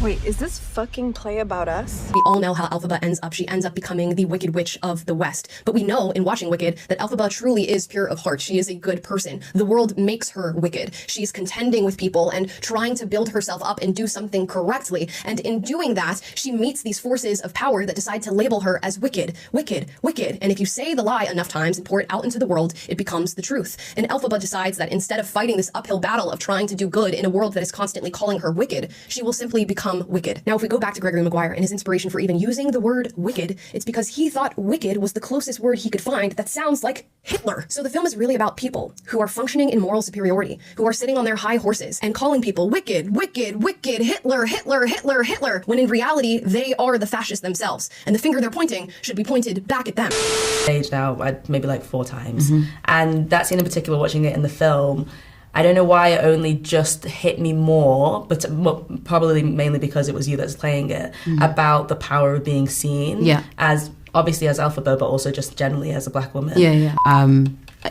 Wait, is this fucking play about us? We all know how Elphaba ends up. She ends up becoming the Wicked Witch of the West. But we know in watching Wicked that Elphaba truly is pure of heart. She is a good person. The world makes her wicked. She's contending with people and trying to build herself up and do something correctly. And in doing that, she meets these forces of power that decide to label her as wicked, wicked, wicked. And if you say the lie enough times and pour it out into the world, it becomes the truth. And Elphaba decides that instead of fighting this uphill battle of trying to do good in a world that is constantly calling her wicked, she will simply become wicked. Now, if we go back to Gregory Maguire and his inspiration for even using the word wicked, it's because he thought wicked was the closest word he could find that sounds like Hitler. So the film is really about people who are functioning in moral superiority, who are sitting on their high horses and calling people wicked, wicked, wicked, Hitler, Hitler, Hitler, Hitler, when in reality, they are the fascists themselves. And the finger they're pointing should be pointed back at them. Stage now, maybe like 4 times. And that scene in particular, watching it in the film, I don't know why it only just hit me more, but probably mainly because it was you that's playing it, about the power of being seen as, obviously as Elphaba, but also just generally as a black woman.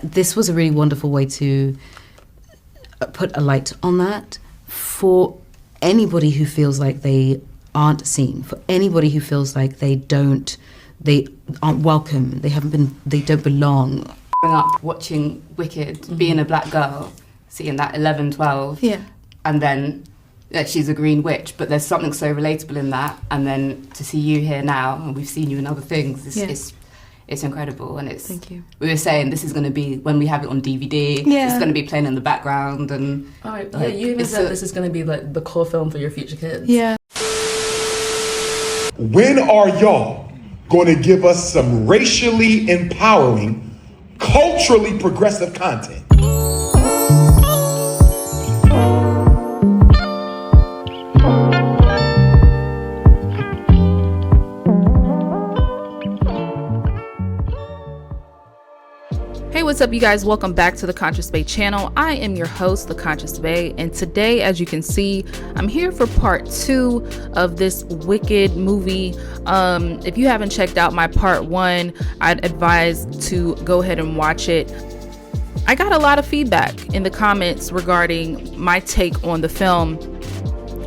This was a really wonderful way to put a light on that for anybody who feels like they aren't seen, for anybody who feels like they aren't welcome, they don't belong. Growing up watching Wicked, being a black girl, seeing that 11, 12, and then she's a green witch, but there's something so relatable in that, and then to see you here now, and we've seen you in other things, it's incredible. And it's, thank you. We were saying this is going to be, when we have it on DVD, it's going to be playing in the background, and you even said this is going to be like the core film for your future kids. When are y'all going to give us some racially empowering, culturally progressive content? Hey, what's up, you guys? Welcome back to the Conscious Bay channel. I am your host, the Conscious Bay, and today, as you can see, I'm here for part 2 of this Wicked movie. If you haven't checked out my part 1, I'd advise to go ahead and watch it. I got a lot of feedback in the comments regarding my take on the film,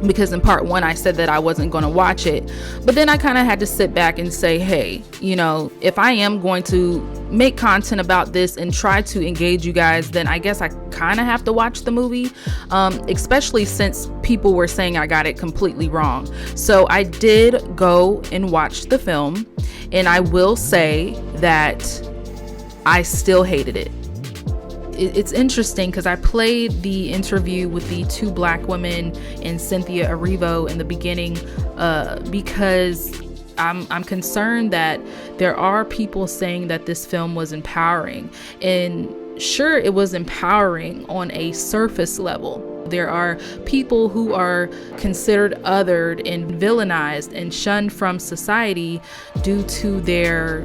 because in part 1 I said that I wasn't going to watch it, but then I kind of had to sit back and say, hey, you know, if I am going to make content about this and try to engage you guys, then I guess I kind of have to watch the movie, especially since people were saying I got it completely wrong. So I did go and watch the film, and I will say that I still hated it. It's interesting because I played the interview with the 2 black women and Cynthia Erivo in the beginning because I'm concerned that there are people saying that this film was empowering. And sure, it was empowering on a surface level. There are people who are considered othered and villainized and shunned from society due to their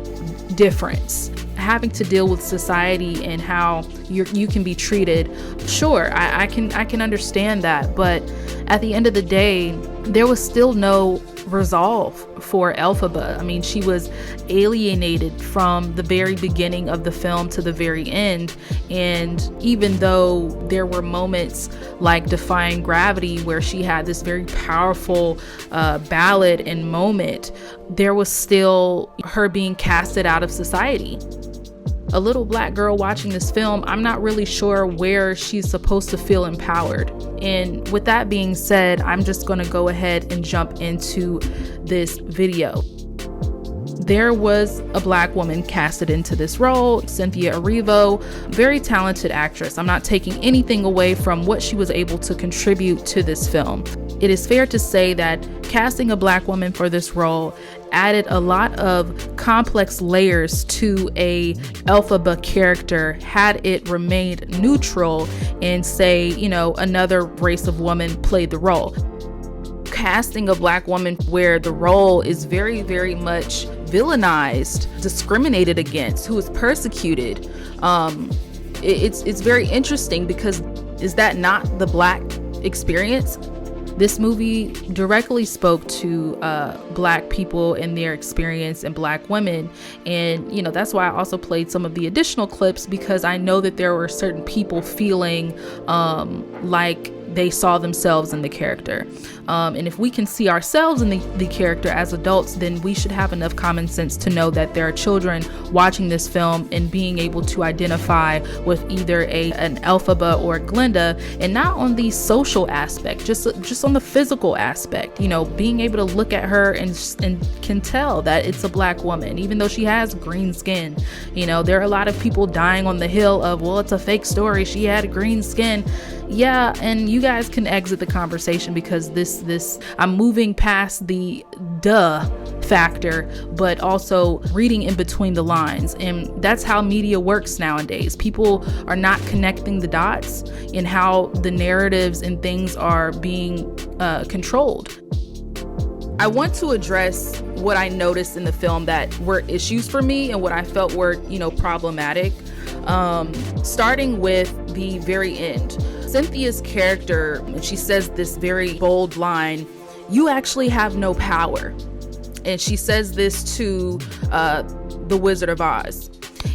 difference. Having to deal with society and how you can be treated, sure, I can understand that, but at the end of the day, there was still no resolve for Elphaba. I mean, she was alienated from the very beginning of the film to the very end, and even though there were moments like Defying Gravity where she had this very powerful ballad and moment, there was still her being casted out of society. A little black girl watching this film, I'm not really sure where she's supposed to feel empowered. And with that being said, I'm just going to go ahead and jump into this video. There was a black woman casted into this role, Cynthia Erivo, very talented actress. I'm not taking anything away from what she was able to contribute to this film. It is fair to say that casting a black woman for this role added a lot of complex layers to a Elphaba character had it remained neutral and, say, you know, another race of woman played the role. Casting a black woman where the role is very, very much villainized, discriminated against, who is persecuted, it's very interesting, because is that not the black experience? This movie directly spoke to black people and their experience, and black women. And, you know, that's why I also played some of the additional clips, because I know that there were certain people feeling like they saw themselves in the character. And if we can see ourselves in the character as adults, then we should have enough common sense to know that there are children watching this film and being able to identify with either an Elphaba or Glinda, and not on the social aspect, just on the physical aspect. You know, being able to look at her and can tell that it's a black woman, even though she has green skin. You know, there are a lot of people dying on the hill of, well, it's a fake story, she had green skin. Yeah, and you guys can exit the conversation, because this I'm moving past the duh factor, but also reading in between the lines. And that's how media works nowadays. People are not connecting the dots in how the narratives and things are being controlled. I want to address what I noticed in the film that were issues for me and what I felt were, problematic. Starting with the very end. Cynthia's character, she says this very bold line, "You actually have no power." And she says this to the Wizard of Oz.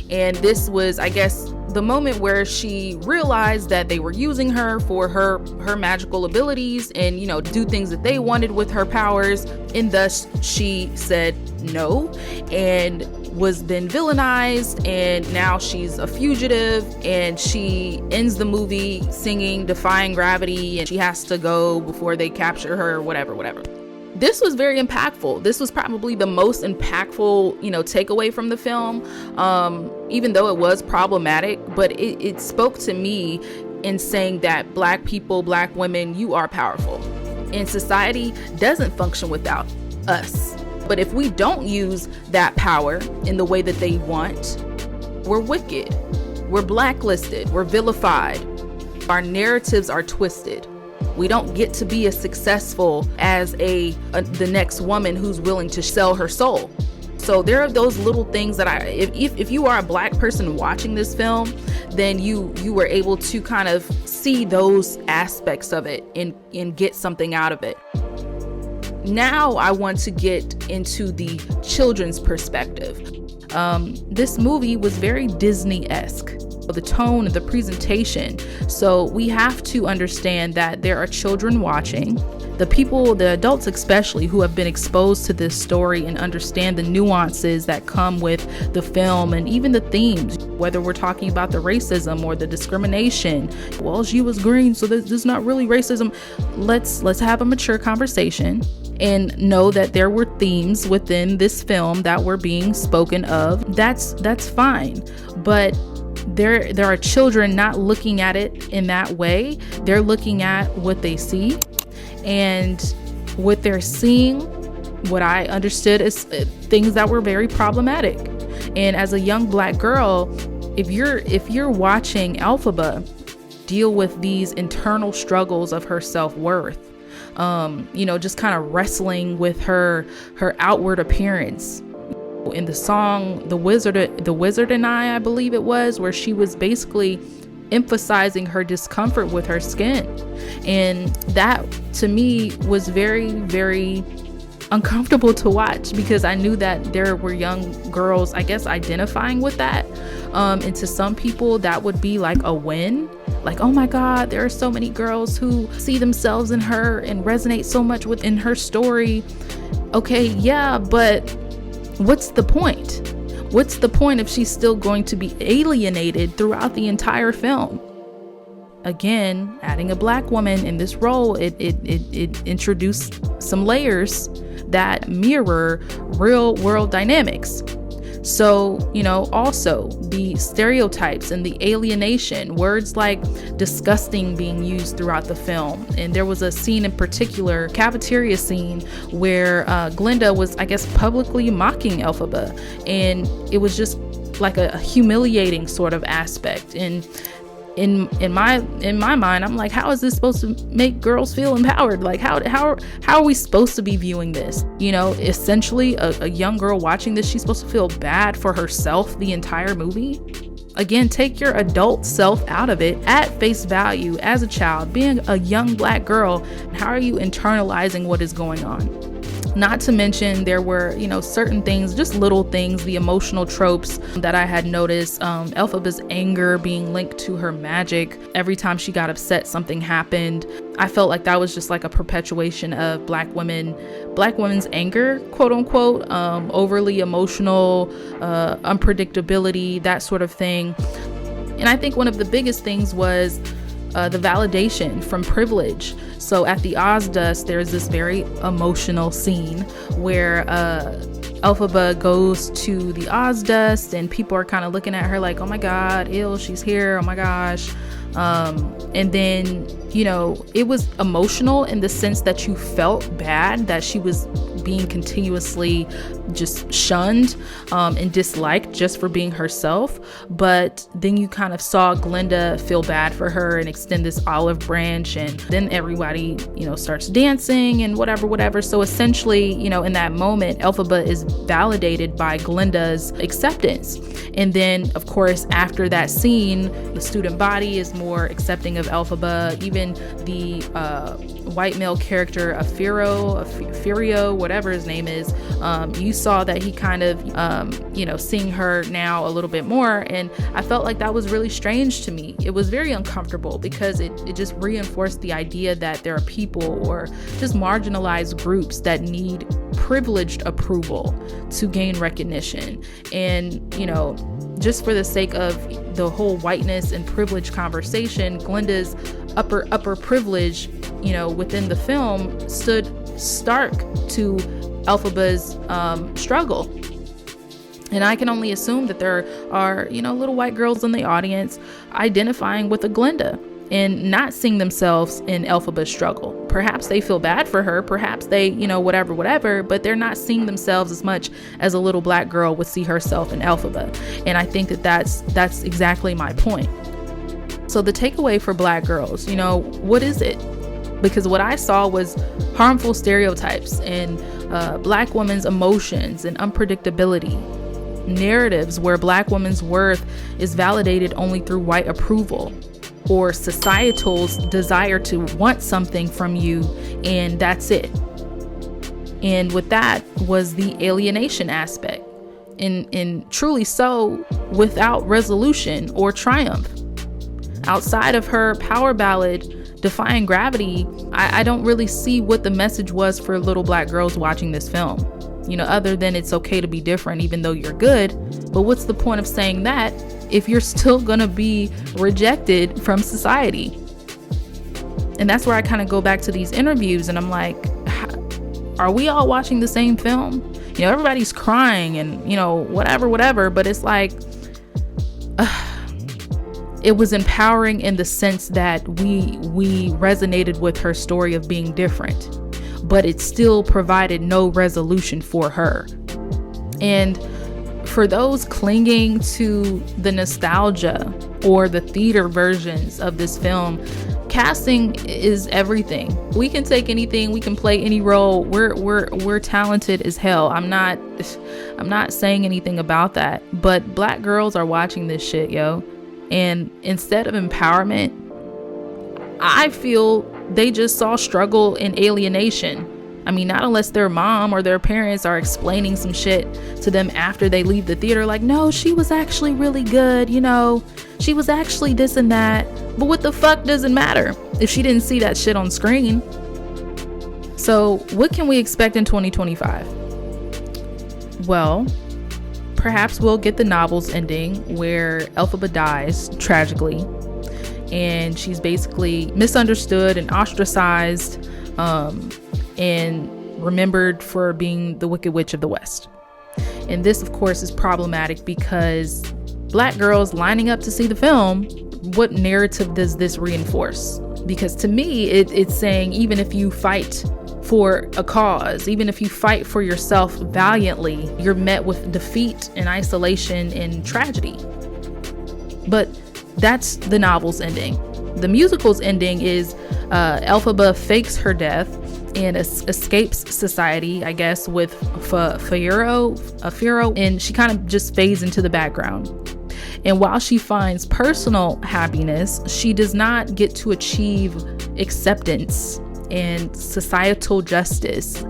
And this was, I guess, the moment where she realized that they were using her for her magical abilities and, do things that they wanted with her powers. And thus she said no and was then villainized. And now she's a fugitive, and she ends the movie singing Defying Gravity, and she has to go before they capture her, whatever. This was very impactful. This was probably the most impactful, takeaway from the film, even though it was problematic, but it spoke to me in saying that Black people, Black women, you are powerful. And society doesn't function without us. But if we don't use that power in the way that they want, we're wicked. We're blacklisted. We're vilified. Our narratives are twisted. We don't get to be as successful as the next woman who's willing to sell her soul. So there are those little things that if you are a Black person watching this film, then you were able to kind of see those aspects of it and get something out of it. Now I want to get into the children's perspective. This movie was very Disney-esque. The tone, the presentation. So we have to understand that there are children watching. The adults especially, who have been exposed to this story and understand the nuances that come with the film and even the themes, whether we're talking about the racism or the discrimination. Well, she was green, so this is not really racism. Let's have a mature conversation and know that there were themes within this film that were being spoken of. That's fine. But there are children not looking at it in that way. They're looking at what they see, and what they're seeing, what I understood is things that were very problematic. And as a young Black girl, if you're watching Elphaba deal with these internal struggles of her self-worth, just kind of wrestling with her outward appearance. In the song The Wizard and I believe it was, where she was basically emphasizing her discomfort with her skin, and that to me was very, very uncomfortable to watch, because I knew that there were young girls, I guess, identifying with that, and to some people that would be like a win, like, oh my God, there are so many girls who see themselves in her and resonate so much within her story. Okay, yeah, but what's the point? What's the point if she's still going to be alienated throughout the entire film? Again, adding a Black woman in this role, it introduced some layers that mirror real world dynamics. So, also the stereotypes and the alienation, words like disgusting being used throughout the film. And there was a scene in particular, cafeteria scene, where Glinda was, I guess, publicly mocking Elphaba. And it was just like a humiliating sort of aspect. And in my mind, I'm like, how is this supposed to make girls feel empowered? Like, how are we supposed to be viewing this? Essentially a young girl watching this, she's supposed to feel bad for herself the entire movie. Again, take your adult self out of it at face value as a child, being a young Black girl. How are you internalizing what is going on? Not to mention there were, certain things, just little things, the emotional tropes that I had noticed. Elphaba's anger being linked to her magic. Every time she got upset, something happened. I felt like that was just like a perpetuation of black women's anger, quote unquote, overly emotional, unpredictability, that sort of thing. And I think one of the biggest things was the validation from privilege. So at the Ozdust, there's this very emotional scene where Elphaba goes to the Ozdust and people are kind of looking at her like, oh my God, ill, she's here, oh my gosh. And then, it was emotional in the sense that you felt bad that she was being continuously just shunned and disliked just for being herself. But then you kind of saw Glinda feel bad for her and extend this olive branch, and then everybody starts dancing and whatever. So essentially, in that moment, Elphaba is validated by Glinda's acceptance. And then of course after that scene, the student body is more accepting of Elphaba. Even the white male character Afirio, whatever his name is, you saw that he kind of seeing her now a little bit more, and I felt like that was really strange to me. It was very uncomfortable because it just reinforced the idea that there are people or just marginalized groups that need privileged approval to gain recognition. And just for the sake of the whole whiteness and privilege conversation, Glinda's upper privilege within the film stood stark to Elphaba's struggle. And I can only assume that there are little white girls in the audience identifying with a Glinda and not seeing themselves in Elphaba's struggle. Perhaps they feel bad for her, perhaps they whatever, but they're not seeing themselves as much as a little black girl would see herself in Elphaba. And I think that that's exactly my point. So the takeaway for black girls, what is it? Because what I saw was harmful stereotypes and black women's emotions and unpredictability, narratives where black women's worth is validated only through white approval, or societal's desire to want something from you, and that's it. And with that was the alienation aspect, and truly so, without resolution or triumph. Outside of her power ballad Defying Gravity, I don't really see what the message was for little black girls watching this film, other than it's okay to be different even though you're good. But what's the point of saying that if you're still gonna be rejected from society? And that's where I kind of go back to these interviews and I'm like, are we all watching the same film? Everybody's crying and whatever, but it's like it was empowering in the sense that we resonated with her story of being different, but it still provided no resolution for her. And for those clinging to the nostalgia or the theater versions of this film, casting is everything. We can take anything, we can play any role. We're talented as hell. I'm not saying anything about that, but black girls are watching this shit, yo. And instead of empowerment, I feel they just saw struggle and alienation. I mean, not unless their mom or their parents are explaining some shit to them after they leave the theater, like, no, she was actually really good, she was actually this and that. But what the fuck does it matter if she didn't see that shit on screen? So what can we expect in 2025? Well, perhaps we'll get the novel's ending where Elphaba dies tragically and she's basically misunderstood and ostracized and remembered for being the Wicked Witch of the West. And this, of course, is problematic because black girls lining up to see the film, what narrative does this reinforce? Because to me, it's saying even if you fight for a cause, even if you fight for yourself valiantly, you're met with defeat and isolation and tragedy. But that's the novel's ending. The musical's ending is Elphaba fakes her death and escapes society, I guess, with Afirio, and she kind of just fades into the background. And while she finds personal happiness, she does not get to achieve acceptance and societal justice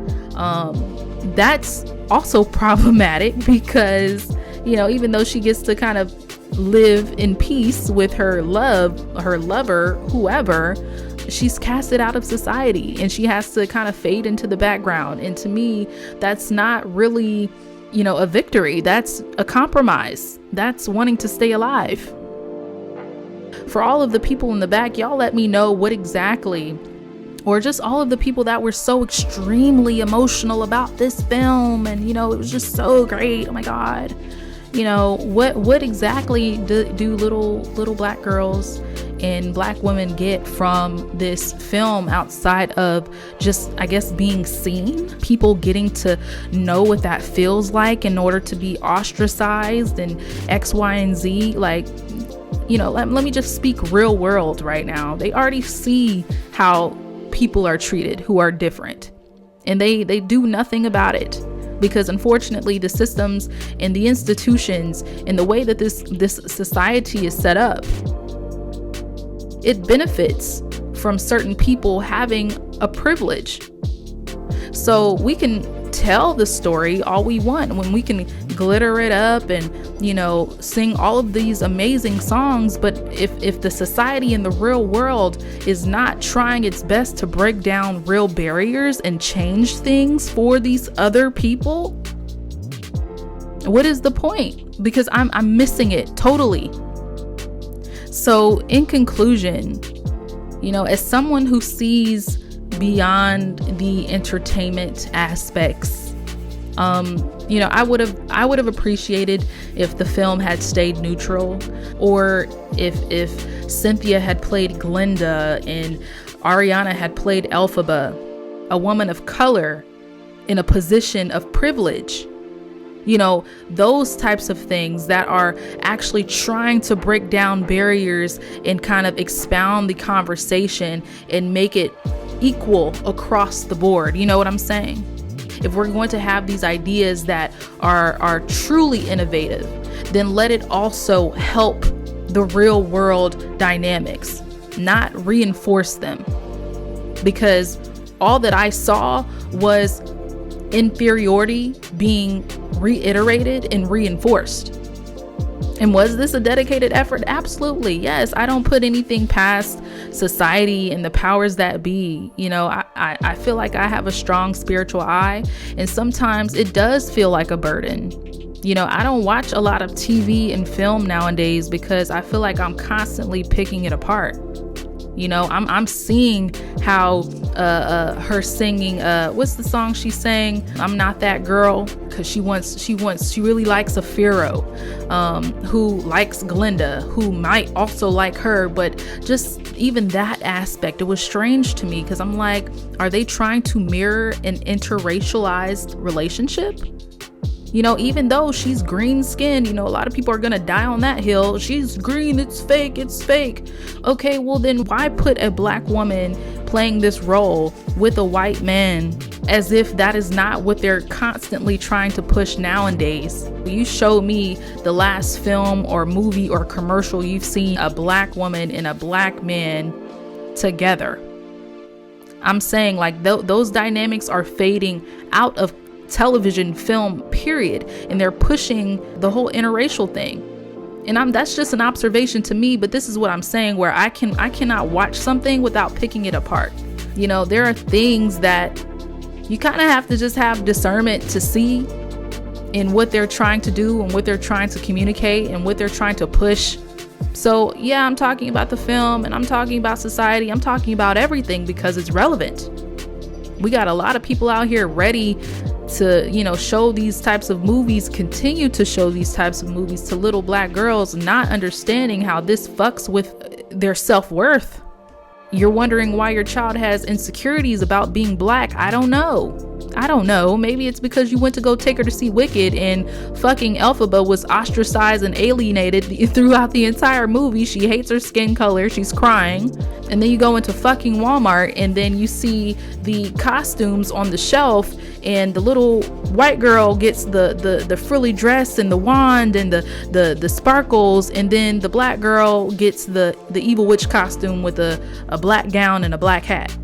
That's also problematic because, you know, even though she gets to kind of live in peace with her lover, whoever, she's casted out of society and she has to kind of fade into the background. And to me, that's not really, you know, a victory. That's a compromise. That's wanting to stay alive. For all of the people in the back, y'all let me know what exactly, or just all of the people that were so extremely emotional about this film and, you know, it was just so great, oh my god, you know, what exactly do little black girls and black women get from this film outside of just, I guess, being seen? People getting to know what that feels like in order to be ostracized and X, Y, and Z. Like, you know, let me just speak real world right now. They already see how people are treated who are different, and they do nothing about it, because unfortunately the systems and the institutions and the way that this society is set up, it benefits from certain people having a privilege. So we can tell the story all we want, when we can glitter it up and, you know, sing all of these amazing songs, but if the society in the real world is not trying its best to break down real barriers and change things for these other people, what is the point? Because I'm missing it totally. So in conclusion, you know, as someone who sees beyond the entertainment aspects, you know, I would have appreciated if the film had stayed neutral, or if Cynthia had played Glinda and Ariana had played Elphaba, a woman of color in a position of privilege. You know, those types of things that are actually trying to break down barriers and kind of expound the conversation and make it equal across the board. You know what I'm saying? If we're going to have these ideas that are truly innovative, then let it also help the real world dynamics, not reinforce them. Because all that I saw was inferiority being reiterated and reinforced. And was this a dedicated effort? Absolutely. Yes. I don't put anything past society and the powers that be. You know, I feel like I have a strong spiritual eye, and sometimes it does feel like a burden. You know, I don't watch a lot of TV and film nowadays because I feel like I'm constantly picking it apart. You know, I'm seeing how her singing, what's the song she sang? I'm Not That Girl, because she really likes a Pharaoh, who likes Glinda, who might also like her. But just even that aspect, it was strange to me, because I'm like, are they trying to mirror an interracialized relationship? You know, even though she's green skinned, you know, a lot of people are gonna die on that hill. She's green, it's fake, it's fake. Okay, well then why put a black woman playing this role with a white man, as if that is not what they're constantly trying to push nowadays? You show me the last film or movie or commercial you've seen a black woman and a black man together. I'm saying, like, those dynamics are fading out of television, film, period, and they're pushing the whole interracial thing. And that's just an observation to me, but this is what I'm saying, where I cannot watch something without picking it apart. You know, there are things that you kind of have to just have discernment to see in what they're trying to do and what they're trying to communicate and what they're trying to push. So yeah, I'm talking about the film and I'm talking about society. I'm talking about everything because it's relevant. We got a lot of people out here ready to, you know, show these types of movies, continue to show these types of movies to little black girls, not understanding how this fucks with their self-worth. You're wondering why your child has insecurities about being black. I don't know. Maybe it's because you went to go take her to see Wicked and fucking Elphaba was ostracized and alienated throughout the entire movie. She hates her skin color. She's crying. And then you go into fucking Walmart and then you see the costumes on the shelf, and the little white girl gets the frilly dress and the wand and the sparkles, and then the black girl gets the evil witch costume with a black gown and a black hat.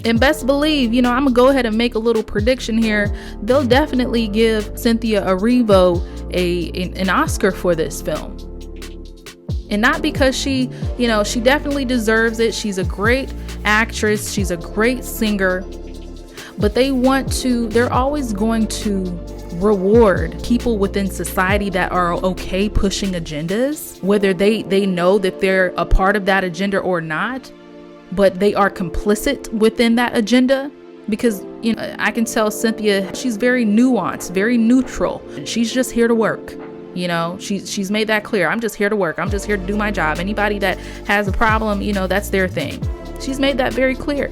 And best believe, you know, I'm gonna go ahead and make a little prediction here. They'll definitely give Cynthia Erivo an Oscar for this film. And not because she, you know, she definitely deserves it. She's a great actress. She's a great singer. But they're always going to reward people within society that are okay pushing agendas, whether they know that they're a part of that agenda or not, but they are complicit within that agenda. Because, you know, I can tell Cynthia, she's very nuanced, very neutral. She's just here to work. You know, she's made that clear. I'm just here to work. I'm just here to do my job. Anybody that has a problem, you know, that's their thing. She's made that very clear.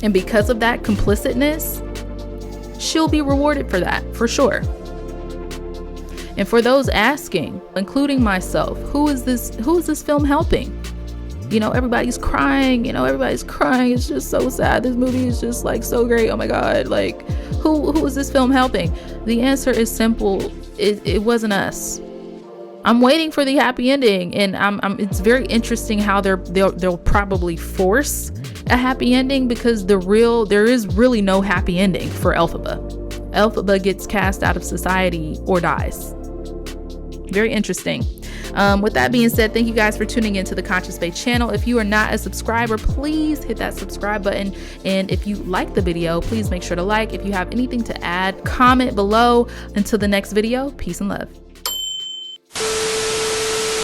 And because of that complicitness, she'll be rewarded for that, for sure. And for those asking, including myself, who is this film helping? You know, everybody's crying. It's just so sad. This movie is just like so great. Oh my God. Like, who is this film helping? The answer is simple. It wasn't us. I'm waiting for the happy ending, and it's very interesting how they'll probably force a happy ending, because there is really no happy ending for Elphaba. Elphaba gets cast out of society or dies. Very interesting. With that being said, thank you guys for tuning into the Conscious Bay channel. If you are not a subscriber, please hit that subscribe button. And if you like the video, please make sure to like. If you have anything to add, comment below. Until the next video, peace and love.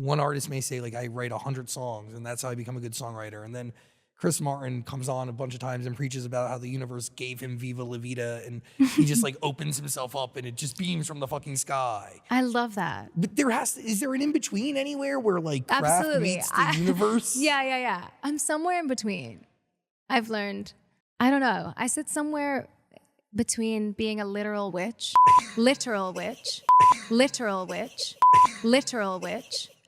One artist may say, like, I write 100 songs and that's how I become a good songwriter. And then Chris Martin comes on a bunch of times and preaches about how the universe gave him Viva La Vida, and he just like opens himself up and it just beams from the fucking sky. I love that. But is there an in-between anywhere where like craft meets the universe? Yeah. I'm somewhere in between. I've learned. I don't know. I sit somewhere between being a literal witch.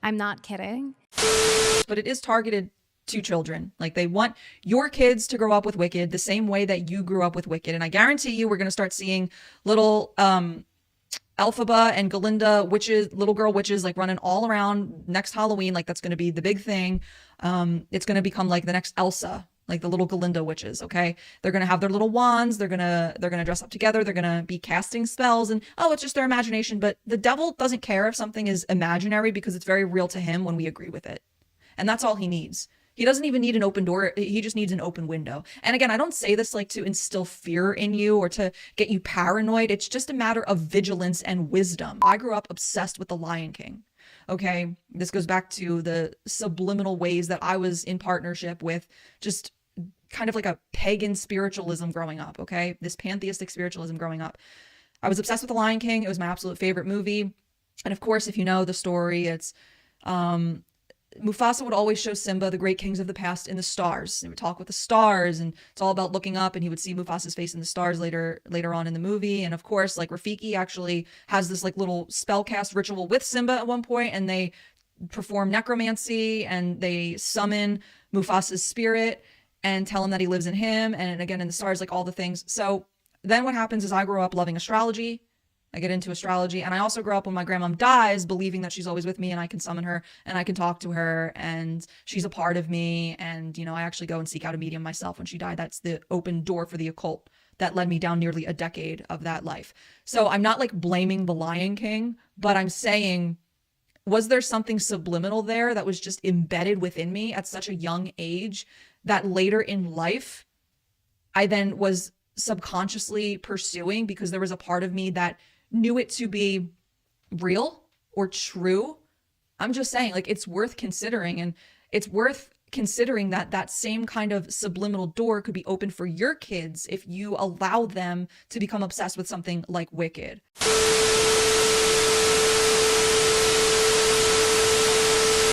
I'm not kidding. But it is targeted to children. Like, they want your kids to grow up with Wicked the same way that you grew up with Wicked. And I guarantee you we're going to start seeing little Elphaba and Galinda witches, little girl witches, like running all around next Halloween. Like, that's going to be the big thing. It's going to become like the next Elsa, like the little Galinda witches. Okay. They're going to have their little wands. They're going to dress up together. They're going to be casting spells, and it's just their imagination. But the devil doesn't care if something is imaginary, because it's very real to him when we agree with it. And that's all he needs. He doesn't even need an open door. He just needs an open window. And again, I don't say this like to instill fear in you or to get you paranoid. It's just a matter of vigilance and wisdom. I grew up obsessed with The Lion King. Okay. This goes back to the subliminal ways that I was in partnership with just kind of like a pagan spiritualism growing up. Okay. This pantheistic spiritualism growing up. I was obsessed with The Lion King. It was my absolute favorite movie. And of course, if you know the story, it's, Mufasa would always show Simba, the great kings of the past, in the stars. They would talk with the stars, and it's all about looking up, and he would see Mufasa's face in the stars later on in the movie. And of course, like, Rafiki actually has this like little spell cast ritual with Simba at one point, and they perform necromancy and they summon Mufasa's spirit and tell him that he lives in him, and again in the stars, like all the things. So then what happens is I grow up loving astrology. I get into astrology, and I also grow up when my grandmom dies believing that she's always with me and I can summon her and I can talk to her and she's a part of me. And, you know, I actually go and seek out a medium myself when she died. That's the open door for the occult that led me down nearly a decade of that life. So I'm not like blaming The Lion King, but I'm saying, was there something subliminal there that was just embedded within me at such a young age that later in life I then was subconsciously pursuing because there was a part of me that knew it to be real or true? I'm just saying, like, it's worth considering, and it's worth considering that that same kind of subliminal door could be open for your kids if you allow them to become obsessed with something like Wicked.